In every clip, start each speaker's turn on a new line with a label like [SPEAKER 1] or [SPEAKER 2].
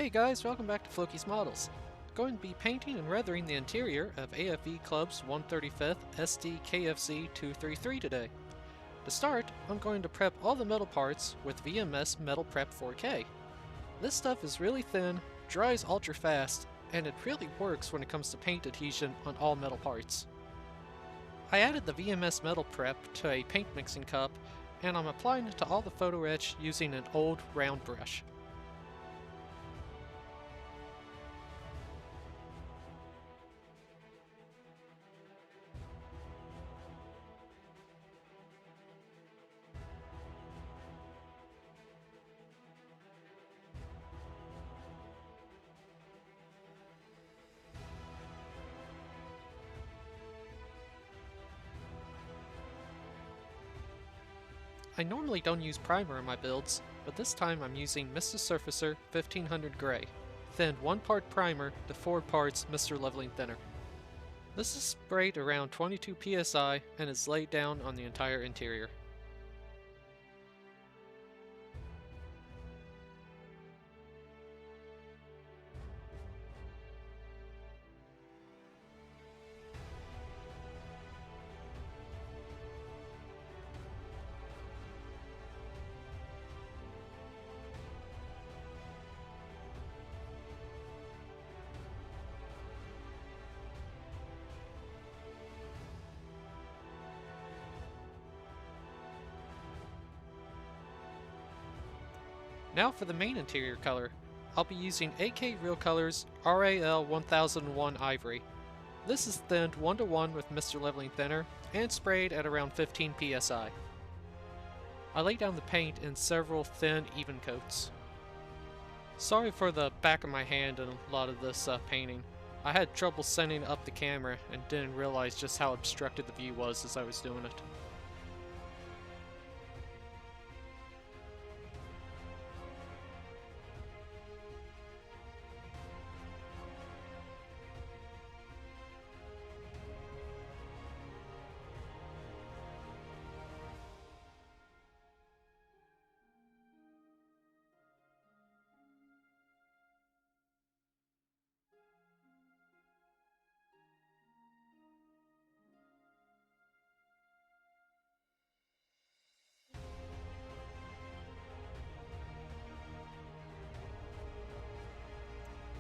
[SPEAKER 1] Hey guys, welcome back to Floki's Models. Going to be painting and weathering the interior of AFV Clubs 135th Sd.kfz 233 today. To start, I'm going to prep all the metal parts with VMS Metal Prep 4K. This stuff is really thin, dries ultra fast, and it really works when it comes to paint adhesion on all metal parts. I added the VMS Metal Prep to a paint mixing cup, and I'm applying it to all the photo etch using an old round brush. I normally don't use primer in my builds, but this time I'm using Mr. Surfacer 1500 Gray, thinned 1 part primer to 4 parts Mr. Leveling Thinner. This is sprayed around 22 psi and is laid down on the entire interior. Now for the main interior color. I'll be using AK Real Colors RAL 1001 Ivory. This is thinned 1:1 with Mr. Leveling Thinner and sprayed at around 15 psi. I lay down the paint in several thin, even coats. Sorry for the back of my hand in a lot of this painting. I had trouble setting up the camera and didn't realize just how obstructed the view was as I was doing it.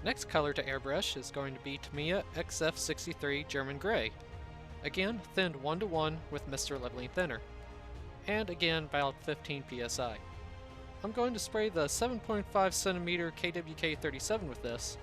[SPEAKER 1] Next color to airbrush is going to be Tamiya XF63 German Gray. Again, thinned 1:1 with Mr. Leveling Thinner. And again, about 15 psi. I'm going to spray the 7.5 cm KWK37 with this.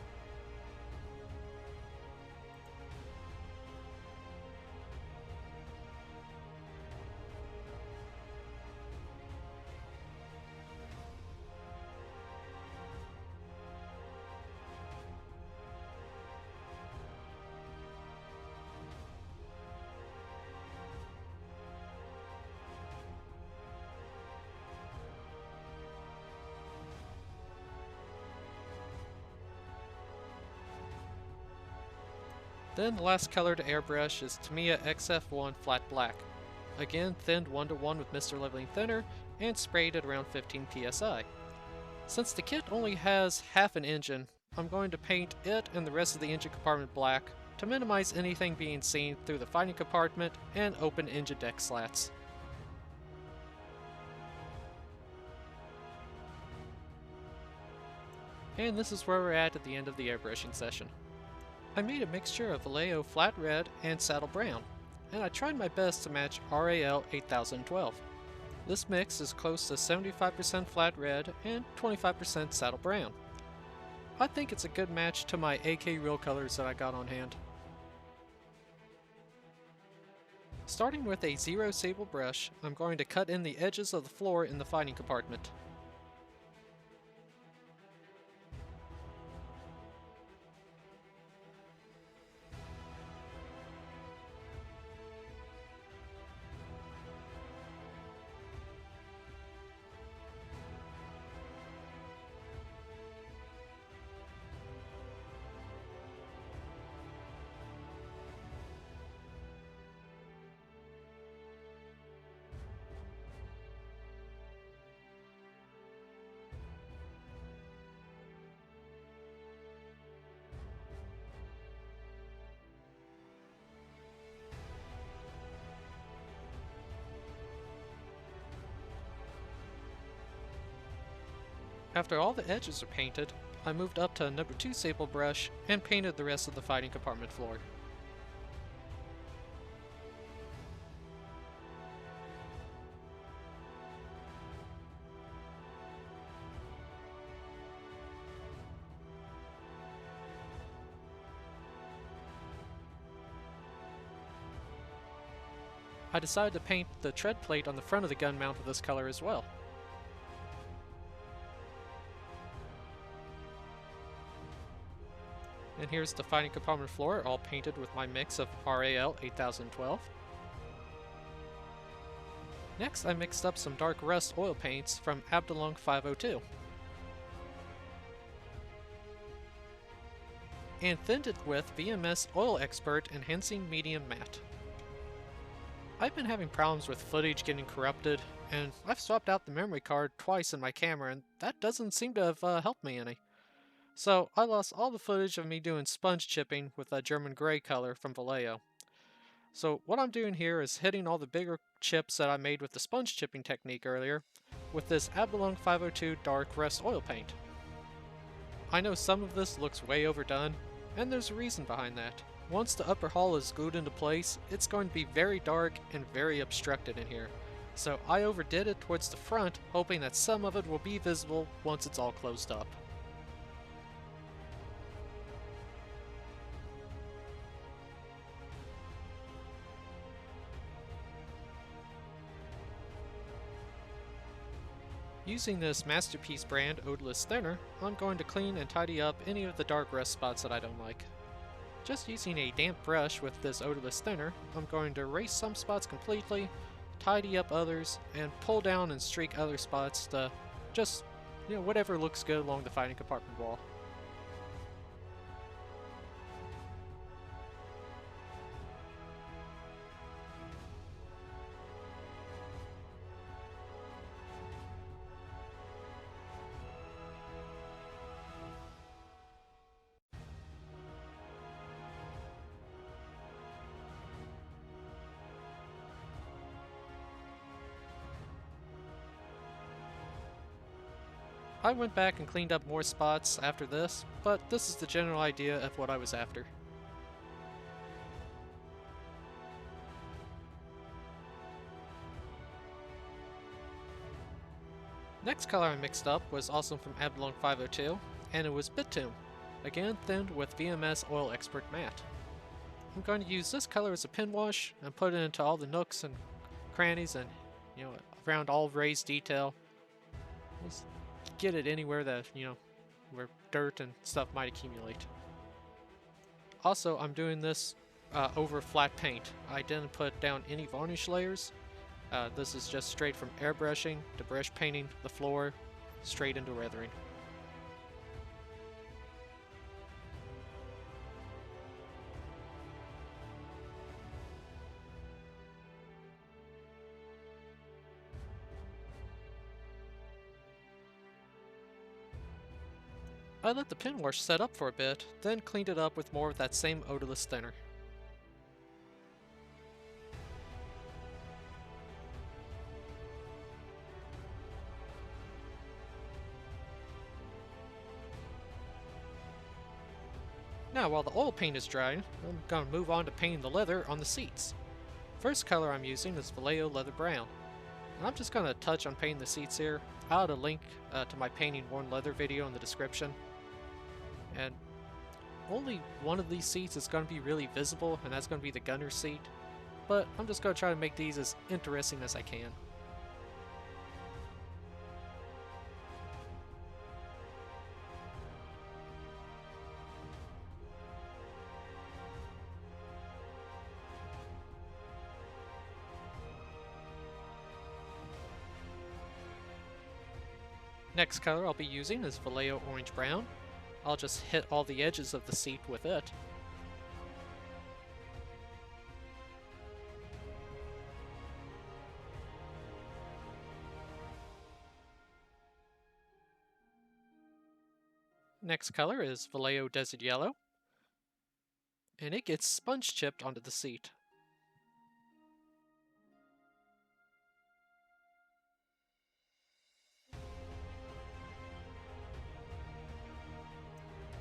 [SPEAKER 1] Then the last color to airbrush is Tamiya XF1 Flat Black. Again, thinned 1:1 with Mr. Leveling Thinner and sprayed at around 15 psi. Since the kit only has half an engine, I'm going to paint it and the rest of the engine compartment black to minimize anything being seen through the fighting compartment and open engine deck slats. And this is where we're at the end of the airbrushing session. I made a mixture of Vallejo Flat Red and Saddle Brown, and I tried my best to match RAL 8012. This mix is close to 75% Flat Red and 25% Saddle Brown. I think it's a good match to my AK Real Colors that I got on hand. Starting with a 0 sable brush, I'm going to cut in the edges of the floor in the fighting compartment. After all the edges are painted, I moved up to number 2 sable brush and painted the rest of the fighting compartment floor. I decided to paint the tread plate on the front of the gun mount with this color as well. And here's the fighting compartment floor, all painted with my mix of RAL 8012. Next, I mixed up some dark rust oil paints from Abteilung 502. And thinned it with VMS Oil Expert Enhancing Medium Matte. I've been having problems with footage getting corrupted, and I've swapped out the memory card twice in my camera, and that doesn't seem to have helped me any. So I lost all the footage of me doing sponge chipping with a German gray color from Vallejo. So what I'm doing here is hitting all the bigger chips that I made with the sponge chipping technique earlier with this Abteilung 502 dark rust oil paint. I know some of this looks way overdone, and there's a reason behind that. Once the upper hull is glued into place, it's going to be very dark and very obstructed in here. So I overdid it towards the front, hoping that some of it will be visible once it's all closed up. Using this Masterpiece brand Odorless thinner, I'm going to clean and tidy up any of the dark rust spots that I don't like. Just using a damp brush with this Odorless thinner, I'm going to erase some spots completely, tidy up others, and pull down and streak other spots to just, whatever looks good along the fighting compartment wall. I went back and cleaned up more spots after this, but this is the general idea of what I was after. Next color I mixed up was also from Abteilung 502, and it was Bitume, again thinned with VMS Oil Expert Matte. I'm going to use this color as a pen wash and put it into all the nooks and crannies and, around all raised detail. Just get it anywhere that, where dirt and stuff might accumulate. Also, I'm doing this over flat paint. I didn't put down any varnish layers. This is just straight from airbrushing to brush painting the floor, straight into weathering. I let the pen wash set up for a bit, then cleaned it up with more of that same odorless thinner. Now while the oil paint is drying, I'm going to move on to painting the leather on the seats. First color I'm using is Vallejo Leather Brown. And I'm just going to touch on painting the seats here. I'll add a link to my painting worn leather video in the description. And only one of these seats is going to be really visible, and that's going to be the gunner's seat. But I'm just going to try to make these as interesting as I can. Next color I'll be using is Vallejo Orange Brown. I'll just hit all the edges of the seat with it. Next color is Vallejo Desert Yellow, and it gets sponge chipped onto the seat.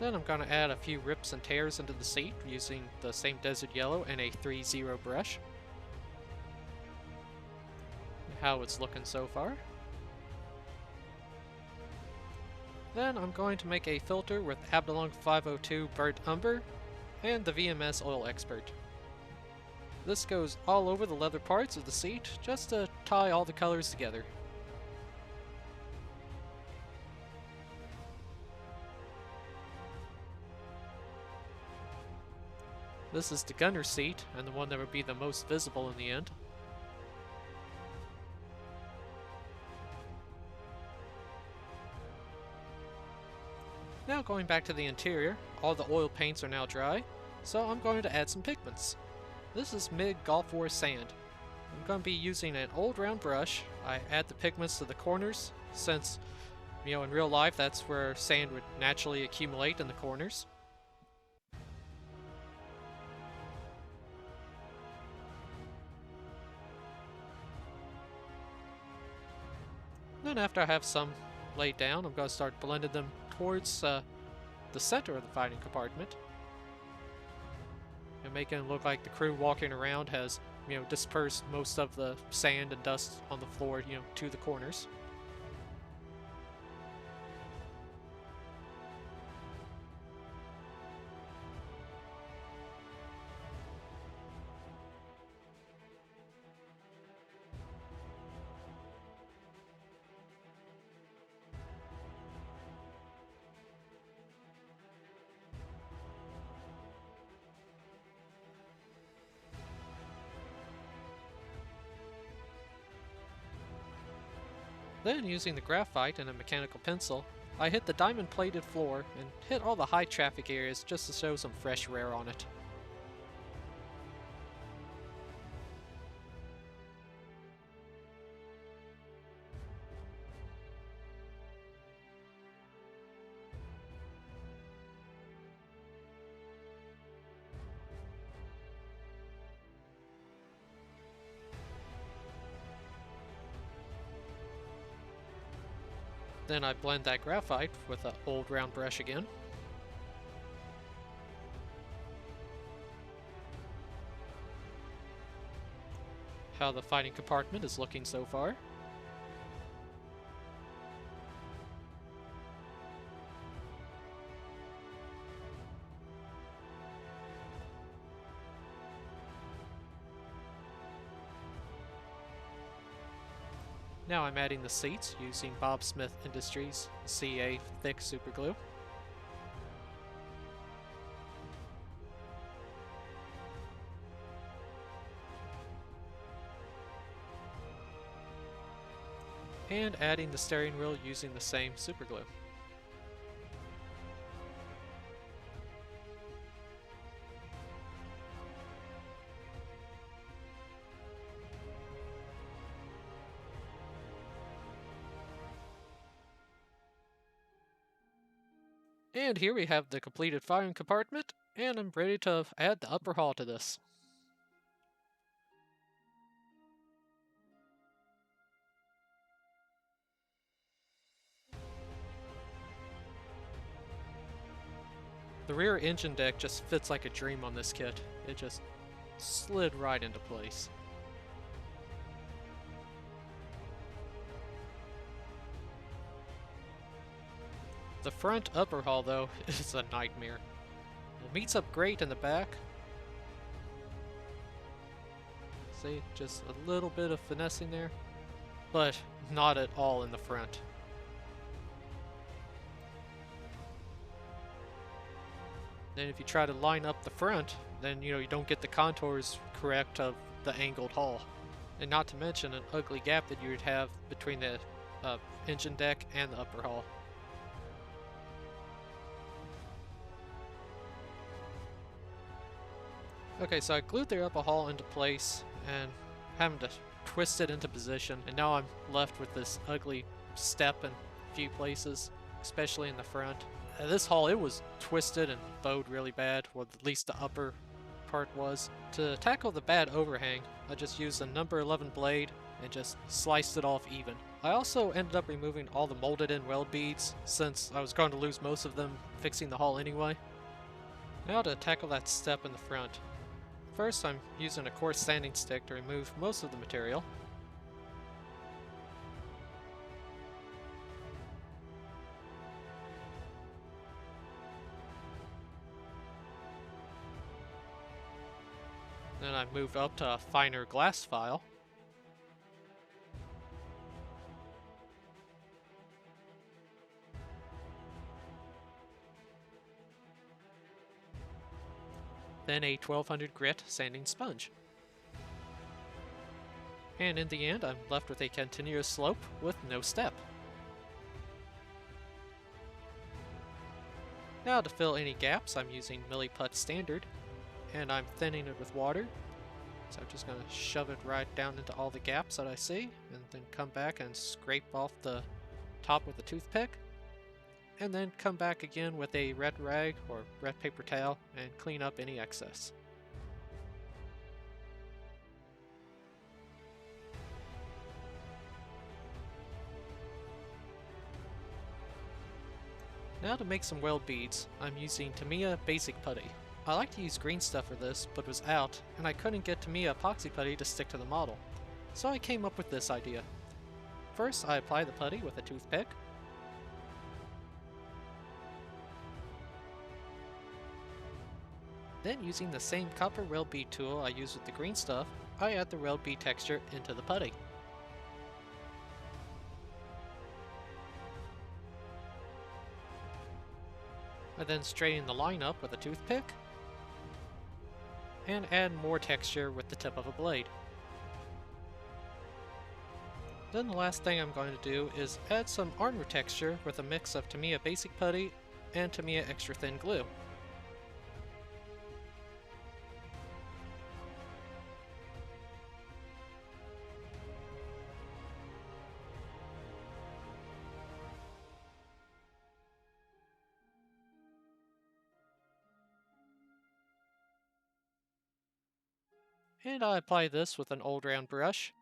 [SPEAKER 1] Then I'm going to add a few rips and tears into the seat using the same desert yellow and a 3-0 brush. How it's looking so far. Then I'm going to make a filter with Abteilung 502 burnt umber and the VMS Oil Expert. This goes all over the leather parts of the seat just to tie all the colors together. This is the gunner seat, and the one that would be the most visible in the end. Now going back to the interior, all the oil paints are now dry, so I'm going to add some pigments. This is MIG Gulf War Sand. I'm going to be using an old round brush. I add the pigments to the corners, since, in real life that's where sand would naturally accumulate in the corners. Then after I have some laid down, I'm going to start blending them towards the center of the fighting compartment. And making it look like the crew walking around has, dispersed most of the sand and dust on the floor, to the corners. Then, using the graphite and a mechanical pencil, I hit the diamond-plated floor and hit all the high traffic areas just to show some fresh wear on it. Then I blend that graphite with an old round brush again. How the fighting compartment is looking so far. Now I'm adding the seats using Bob Smith Industries CA thick super glue. And adding the steering wheel using the same super glue. And here we have the completed firing compartment, and I'm ready to add the upper hull to this. The rear engine deck just fits like a dream on this kit. It just slid right into place. The front upper hull, though, is a nightmare. It meets up great in the back. See, just a little bit of finessing there, but not at all in the front. Then if you try to line up the front, then you don't get the contours correct of the angled hull. And not to mention an ugly gap that you would have between the engine deck and the upper hull. Okay, so I glued the upper hull into place and having to twist it into position, and now I'm left with this ugly step in a few places, especially in the front. This hull, it was twisted and bowed really bad, or at least the upper part was. To tackle the bad overhang, I just used a number 11 blade and just sliced it off even. I also ended up removing all the molded in weld beads, since I was going to lose most of them fixing the hull anyway. Now to tackle that step in the front. First, I'm using a coarse sanding stick to remove most of the material. Then I moved up to a finer glass file. Then a 1200 grit sanding sponge. And in the end, I'm left with a continuous slope with no step. Now to fill any gaps, I'm using Milliput Standard, and I'm thinning it with water. So I'm just going to shove it right down into all the gaps that I see, and then come back and scrape off the top with a toothpick. And then come back again with a red rag or red paper towel and clean up any excess. Now to make some weld beads, I'm using Tamiya Basic Putty. I like to use green stuff for this, but was out, and I couldn't get Tamiya epoxy putty to stick to the model. So I came up with this idea. First, I apply the putty with a toothpick. Then, using the same copper weld bead tool I used with the green stuff, I add the weld bead texture into the putty. I then straighten the line up with a toothpick, and add more texture with the tip of a blade. Then the last thing I'm going to do is add some armor texture with a mix of Tamiya Basic Putty and Tamiya Extra Thin Glue. And I apply this with an old round brush.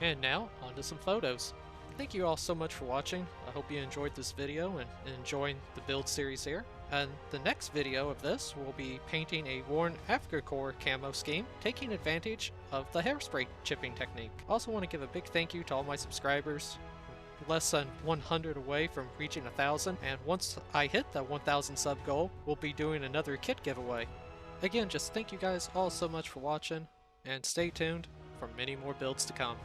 [SPEAKER 1] And now, on to some photos. Thank you all so much for watching. I hope you enjoyed this video and enjoying the build series here. And the next video of this will be painting a worn Africa Core camo scheme, taking advantage of the hairspray chipping technique. I also want to give a big thank you to all my subscribers. Less than 100 away from reaching 1,000, and once I hit that 1,000 sub goal, we'll be doing another kit giveaway. Again, just thank you guys all so much for watching, and stay tuned for many more builds to come.